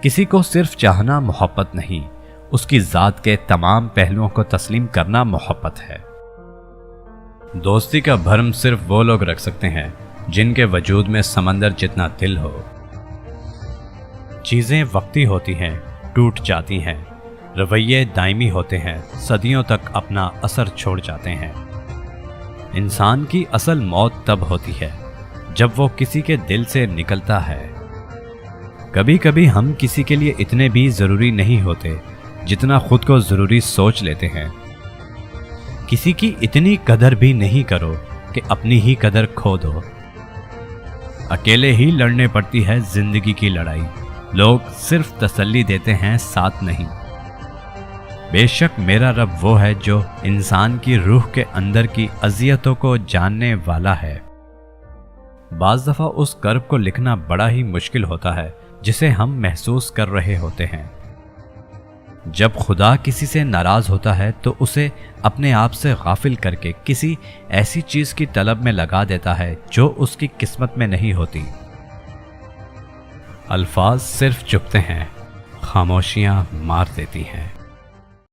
किसी को सिर्फ चाहना मोहब्बत नहीं, उसकी ज़ात के तमाम पहलुओं को तस्लीम करना मोहब्बत है। दोस्ती का भरम सिर्फ वो लोग रख सकते हैं जिनके वजूद में समंदर जितना दिल हो। चीज़ें वक्ती होती हैं, टूट जाती हैं, रवैये दायमी होते हैं, सदियों तक अपना असर छोड़ जाते हैं। इंसान की असल मौत तब होती है जब वो किसी के दिल से निकलता है। कभी कभी हम किसी के लिए इतने भी ज़रूरी नहीं होते जितना खुद को ज़रूरी सोच लेते हैं। किसी की इतनी कदर भी नहीं करो कि अपनी ही कदर खो दो। अकेले ही लड़ने पड़ती है जिंदगी की लड़ाई, लोग सिर्फ तसल्ली देते हैं, साथ नहीं। बेशक मेरा रब वो है जो इंसान की रूह के अंदर की अज़ियतों को जानने वाला है। बाज़ दफ़ा उस कर्ब को लिखना बड़ा ही मुश्किल होता है जिसे हम महसूस कर रहे होते हैं। जब खुदा किसी से नाराज़ होता है तो उसे अपने आप से गाफिल करके किसी ऐसी चीज़ की तलब में लगा देता है जो उसकी किस्मत में नहीं होती। अल्फाज सिर्फ चुपते हैं, खामोशियाँ मार देती हैं।